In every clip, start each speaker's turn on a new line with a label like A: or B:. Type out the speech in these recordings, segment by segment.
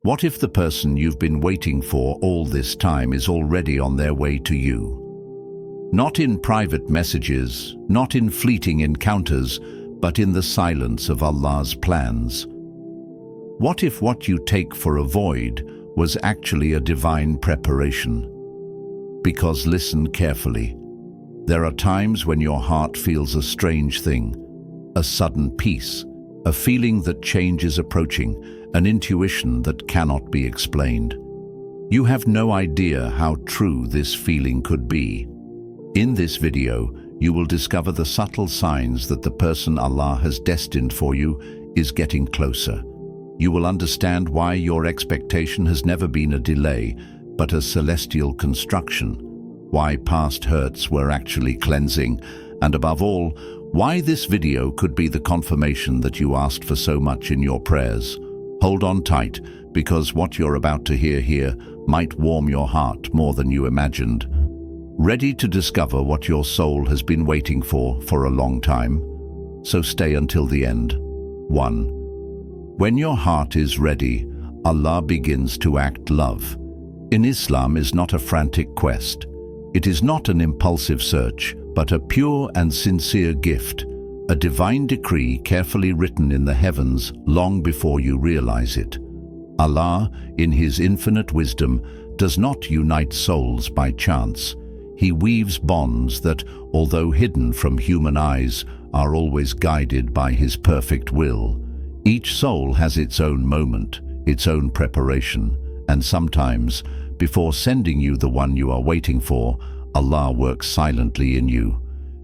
A: What if the person you've been waiting for all this time is already on their way to you? Not in private messages, not in fleeting encounters, but in the silence of Allah's plans. What if what you take for a void was actually a divine preparation? Because listen carefully. There are times when your heart feels a strange thing, a sudden peace, a feeling that change is approaching, an intuition that cannot be explained. You have no idea how true this feeling could be. In this video, you will discover the subtle signs that the person Allah has destined for you is getting closer. You will understand why your expectation has never been a delay, but a celestial construction, why past hurts were actually cleansing, and above all, why this video could be the confirmation that you asked for so much in your prayers. Hold on tight, because what you're about to hear here might warm your heart more than you imagined. Ready to discover what your soul has been waiting for a long time? So stay until the end. 1. When your heart is ready, Allah begins to act love. In Islam is not a frantic quest. It is not an impulsive search, but a pure and sincere gift, a divine decree carefully written in the heavens long before you realize it. Allah, in His infinite wisdom, does not unite souls by chance. He weaves bonds that, although hidden from human eyes, are always guided by His perfect will. Each soul has its own moment, its own preparation, and sometimes, before sending you the one you are waiting for, Allah works silently in you.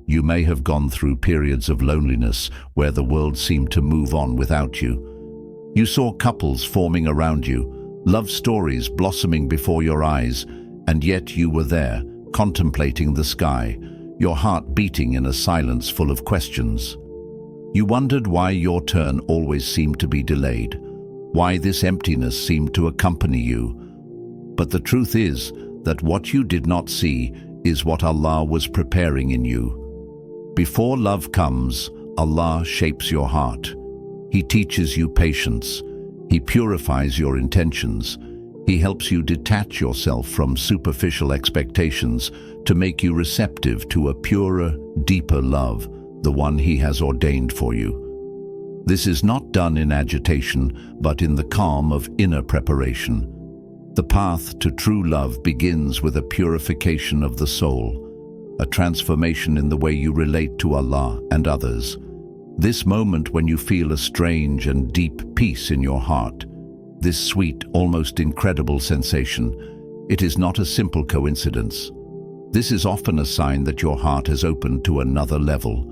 A: You may have gone through periods of loneliness where the world seemed to move on without you. You saw couples forming around you, love stories blossoming before your eyes, and yet you were there, contemplating the sky, your heart beating in a silence full of questions. You wondered why your turn always seemed to be delayed, why this emptiness seemed to accompany you. But the truth is that what you did not see is what Allah was preparing in you. Before love comes, Allah shapes your heart. He teaches you patience. He purifies your intentions. He helps you detach yourself from superficial expectations to make you receptive to a purer, deeper love, the one He has ordained for you. This is not done in agitation, but in the calm of inner preparation. The path to true love begins with a purification of the soul, a transformation in the way you relate to Allah and others. This moment when you feel a strange and deep peace in your heart, this sweet, almost incredible sensation, it is not a simple coincidence. This is often a sign that your heart has opened to another level.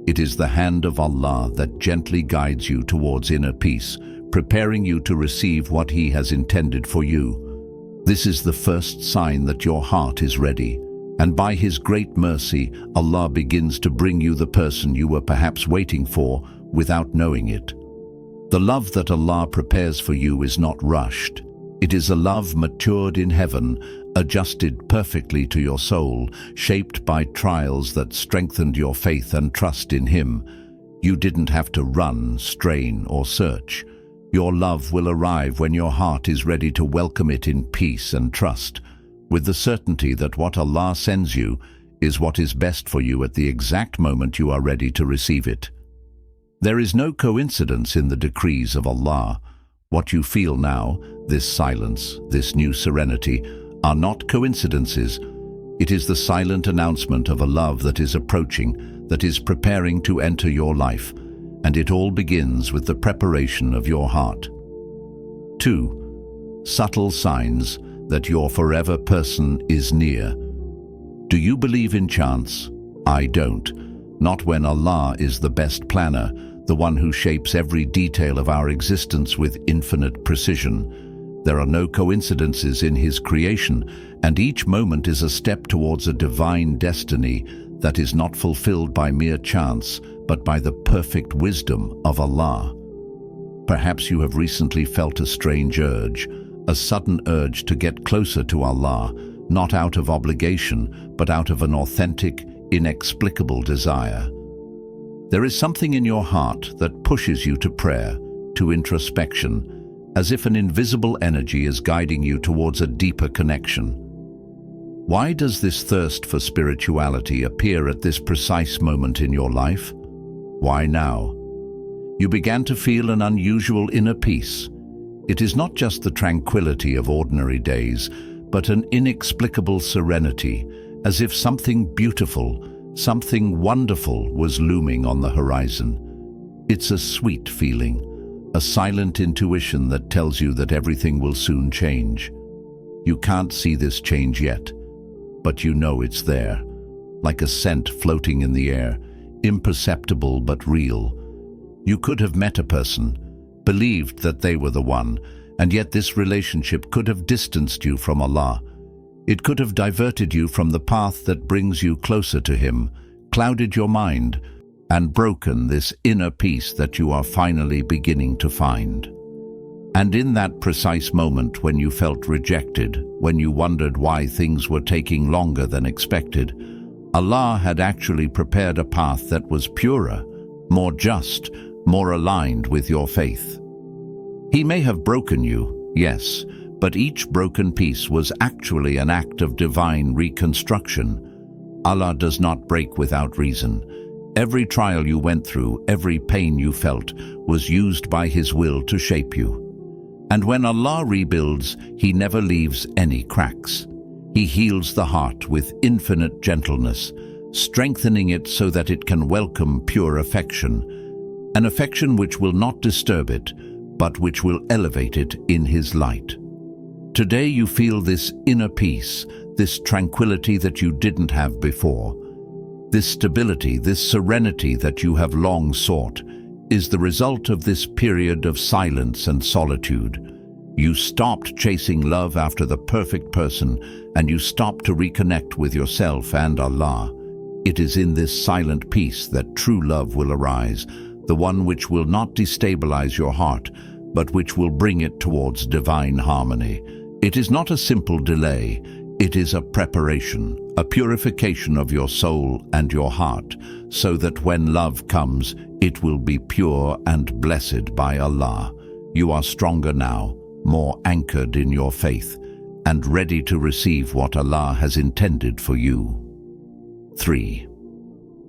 A: It is the hand of Allah that gently guides you towards inner peace, preparing you to receive what He has intended for you. This is the first sign that your heart is ready, and by His great mercy, Allah begins to bring you the person you were perhaps waiting for without knowing it. The love that Allah prepares for you is not rushed. It is a love matured in heaven, adjusted perfectly to your soul, shaped by trials that strengthened your faith and trust in Him. You didn't have to run, strain, or search. Your love will arrive when your heart is ready to welcome it in peace and trust, with the certainty that what Allah sends you is what is best for you at the exact moment you are ready to receive it. There is no coincidence in the decrees of Allah. What you feel now, this silence, this new serenity, are not coincidences. It is the silent announcement of a love that is approaching, that is preparing to enter your life, and it all begins with the preparation of your heart. 2. Subtle signs that your forever person is near. Do you believe in chance? I don't. Not when Allah is the best planner, the one who shapes every detail of our existence with infinite precision. There are no coincidences in His creation, and each moment is a step towards a divine destiny that is not fulfilled by mere chance, but by the perfect wisdom of Allah. Perhaps you have recently felt a strange urge, a sudden urge to get closer to Allah, not out of obligation, but out of an authentic, inexplicable desire. There is something in your heart that pushes you to prayer, to introspection, as if an invisible energy is guiding you towards a deeper connection. Why does this thirst for spirituality appear at this precise moment in your life? Why now? You began to feel an unusual inner peace. It is not just the tranquility of ordinary days, but an inexplicable serenity, as if something beautiful, something wonderful was looming on the horizon. It's a sweet feeling, a silent intuition that tells you that everything will soon change. You can't see this change yet, but you know it's there, like a scent floating in the air, imperceptible but real. You could have met a person, believed that they were the one, and yet this relationship could have distanced you from Allah. It could have diverted you from the path that brings you closer to Him, clouded your mind, and broken this inner peace that you are finally beginning to find. And in that precise moment when you felt rejected, when you wondered why things were taking longer than expected, Allah had actually prepared a path that was purer, more just, more aligned with your faith. He may have broken you, yes, but each broken piece was actually an act of divine reconstruction. Allah does not break without reason. Every trial you went through, every pain you felt, was used by His will to shape you. And when Allah rebuilds, He never leaves any cracks. He heals the heart with infinite gentleness, strengthening it so that it can welcome pure affection, an affection which will not disturb it, but which will elevate it in His light. Today you feel this inner peace, this tranquility that you didn't have before. This stability, this serenity that you have long sought, is the result of this period of silence and solitude. You stopped chasing love after the perfect person, and you stopped to reconnect with yourself and Allah. It is in this silent peace that true love will arise, the one which will not destabilize your heart, but which will bring it towards divine harmony. It is not a simple delay, it is a preparation, a purification of your soul and your heart, so that when love comes, it will be pure and blessed by Allah. You are stronger now, more anchored in your faith, and ready to receive what Allah has intended for you. 3.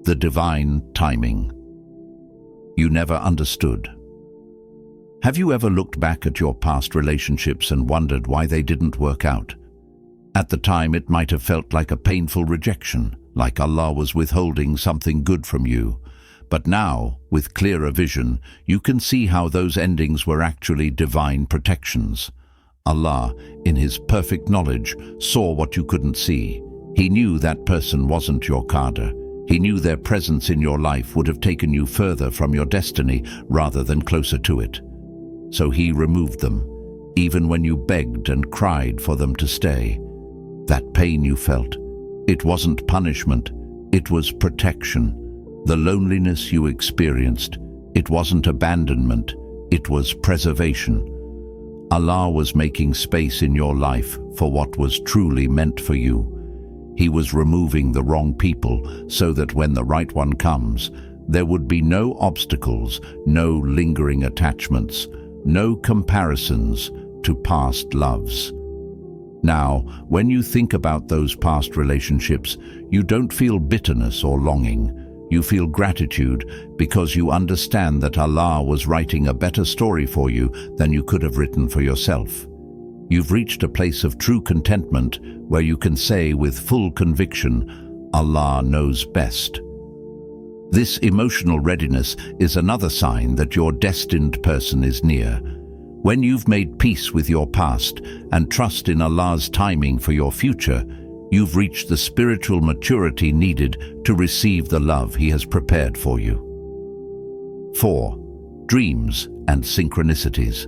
A: The divine timing. You never understood. Have you ever looked back at your past relationships and wondered why they didn't work out? At the time, it might have felt like a painful rejection, like Allah was withholding something good from you. But now, with clearer vision, you can see how those endings were actually divine protections. Allah, in His perfect knowledge, saw what you couldn't see. He knew that person wasn't your Qadr. He knew their presence in your life would have taken you further from your destiny rather than closer to it. So He removed them, even when you begged and cried for them to stay. That pain you felt, it wasn't punishment, it was protection. The loneliness you experienced, it wasn't abandonment, it was preservation. Allah was making space in your life for what was truly meant for you. He was removing the wrong people so that when the right one comes, there would be no obstacles, no lingering attachments, no comparisons to past loves. Now, when you think about those past relationships, you don't feel bitterness or longing. You feel gratitude because you understand that Allah was writing a better story for you than you could have written for yourself. You've reached a place of true contentment where you can say with full conviction, Allah knows best. This emotional readiness is another sign that your destined person is near. When you've made peace with your past and trust in Allah's timing for your future, you've reached the spiritual maturity needed to receive the love He has prepared for you. 4. Dreams and synchronicities.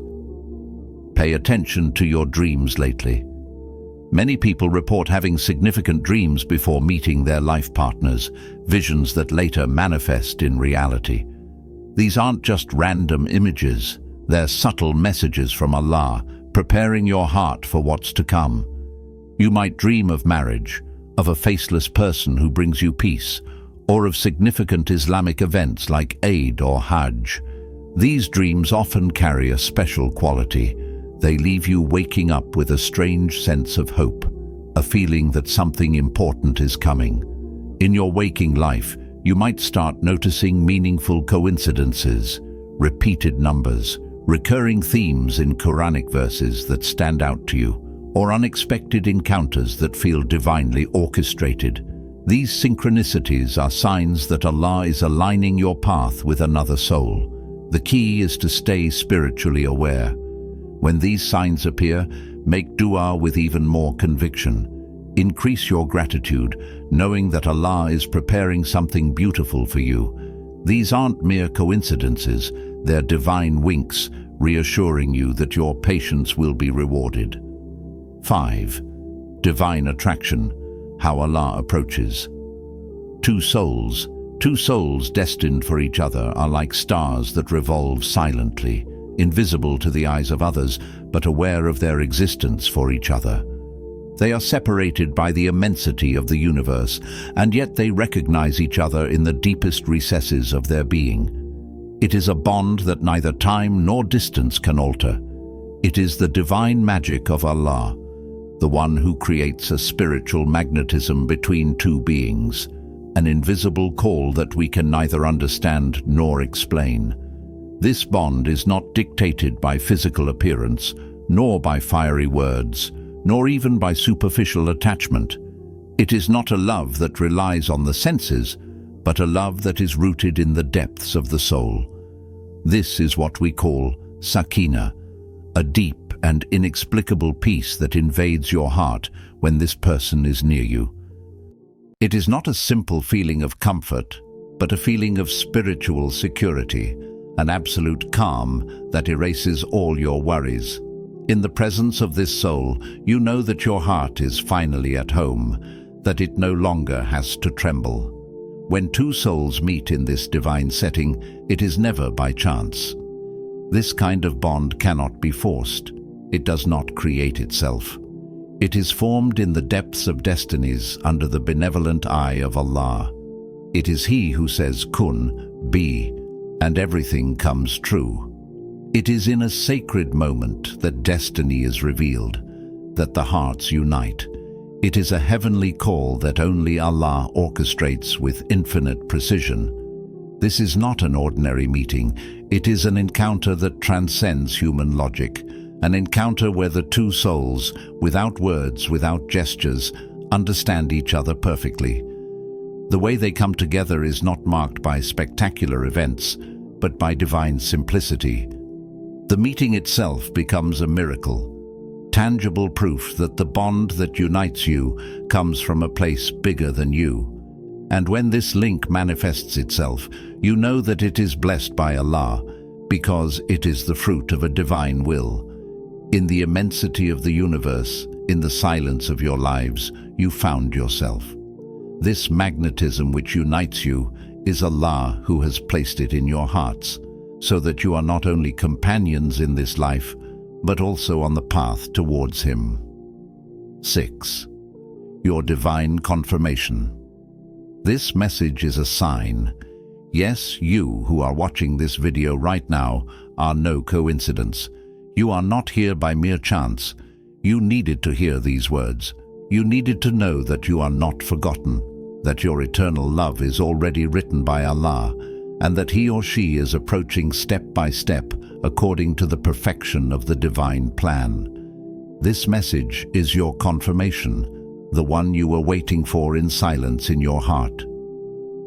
A: Pay attention to your dreams lately. Many people report having significant dreams before meeting their life partners, visions that later manifest in reality. These aren't just random images, they're subtle messages from Allah, preparing your heart for what's to come. You might dream of marriage, of a faceless person who brings you peace, or of significant Islamic events like Eid or Hajj. These dreams often carry a special quality. They leave you waking up with a strange sense of hope, a feeling that something important is coming. In your waking life, you might start noticing meaningful coincidences, repeated numbers, recurring themes in Quranic verses that stand out to you, or unexpected encounters that feel divinely orchestrated. These synchronicities are signs that Allah is aligning your path with another soul. The key is to stay spiritually aware. When these signs appear, make dua with even more conviction. Increase your gratitude, knowing that Allah is preparing something beautiful for you. These aren't mere coincidences, they're divine winks, reassuring you that your patience will be rewarded. 5. Divine attraction, how Allah approaches. Two souls destined for each other are like stars that revolve silently, invisible to the eyes of others, but aware of their existence for each other. They are separated by the immensity of the universe, and yet they recognize each other in the deepest recesses of their being. It is a bond that neither time nor distance can alter. It is the divine magic of Allah, the one who creates a spiritual magnetism between two beings, an invisible call that we can neither understand nor explain. This bond is not dictated by physical appearance, nor by fiery words, nor even by superficial attachment. It is not a love that relies on the senses, but a love that is rooted in the depths of the soul. This is what we call sakina, a deep and inexplicable peace that invades your heart when this person is near you. It is not a simple feeling of comfort, but a feeling of spiritual security, an absolute calm that erases all your worries. In the presence of this soul, you know that your heart is finally at home, that it no longer has to tremble. When two souls meet in this divine setting, it is never by chance. This kind of bond cannot be forced. It does not create itself. It is formed in the depths of destinies under the benevolent eye of Allah. It is He who says, "Kun," be, and everything comes true. It is in a sacred moment that destiny is revealed, that the hearts unite. It is a heavenly call that only Allah orchestrates with infinite precision. This is not an ordinary meeting. It is an encounter that transcends human logic, an encounter where the two souls, without words, without gestures, understand each other perfectly. The way they come together is not marked by spectacular events, but by divine simplicity. The meeting itself becomes a miracle, tangible proof that the bond that unites you comes from a place bigger than you. And when this link manifests itself, you know that it is blessed by Allah, because it is the fruit of a divine will. In the immensity of the universe, in the silence of your lives, you found yourself. This magnetism which unites you is Allah who has placed it in your hearts, so that you are not only companions in this life, but also on the path towards Him. 6. Your divine confirmation. This message is a sign. Yes, you who are watching this video right now are no coincidence. You are not here by mere chance. You needed to hear these words. You needed to know that you are not forgotten, that your eternal love is already written by Allah, and that He or she is approaching step by step according to the perfection of the divine plan. This message is your confirmation, the one you were waiting for in silence in your heart.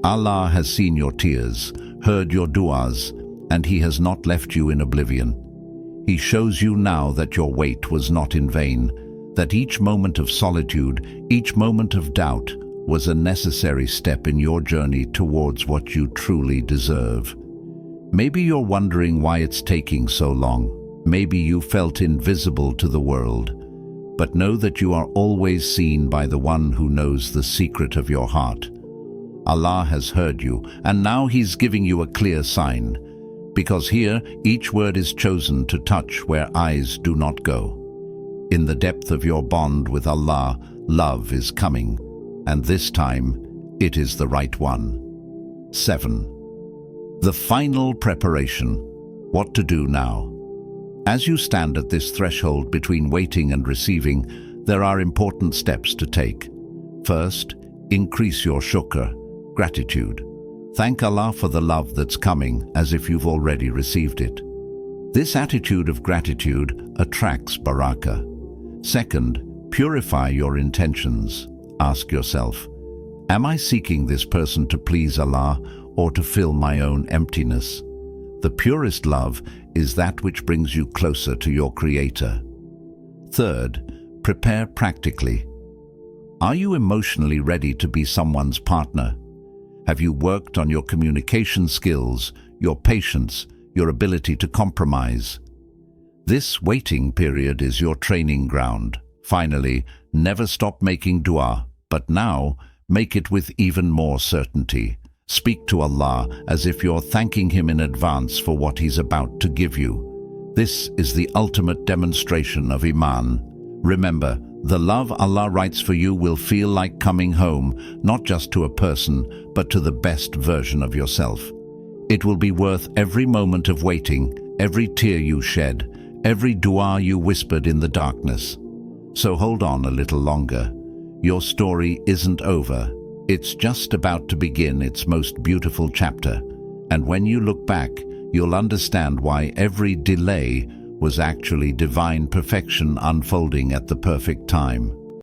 A: Allah has seen your tears, heard your du'as, and He has not left you in oblivion. He shows you now that your wait was not in vain, that each moment of solitude, each moment of doubt, was a necessary step in your journey towards what you truly deserve. Maybe you're wondering why it's taking so long. Maybe you felt invisible to the world. But know that you are always seen by the one who knows the secret of your heart. Allah has heard you, and now He's giving you a clear sign. Because here, each word is chosen to touch where eyes do not go. In the depth of your bond with Allah, love is coming, and this time, it is the right one. 7. The final preparation. What to do now. As you stand at this threshold between waiting and receiving, there are important steps to take. First, increase your shukr, gratitude. Thank Allah for the love that's coming as if you've already received it. This attitude of gratitude attracts barakah. Second, purify your intentions. Ask yourself, am I seeking this person to please Allah or to fill my own emptiness? The purest love is that which brings you closer to your Creator. Third, prepare practically. Are you emotionally ready to be someone's partner? Have you worked on your communication skills, your patience, your ability to compromise? This waiting period is your training ground. Finally, never stop making dua, but now make it with even more certainty. Speak to Allah as if you're thanking Him in advance for what He's about to give you. This is the ultimate demonstration of iman. Remember, the love Allah writes for you will feel like coming home, not just to a person, but to the best version of yourself. It will be worth every moment of waiting, every tear you shed, every dua you whispered in the darkness. So hold on a little longer. Your story isn't over. It's just about to begin its most beautiful chapter. And when you look back, you'll understand why every delay was actually divine perfection unfolding at the perfect time.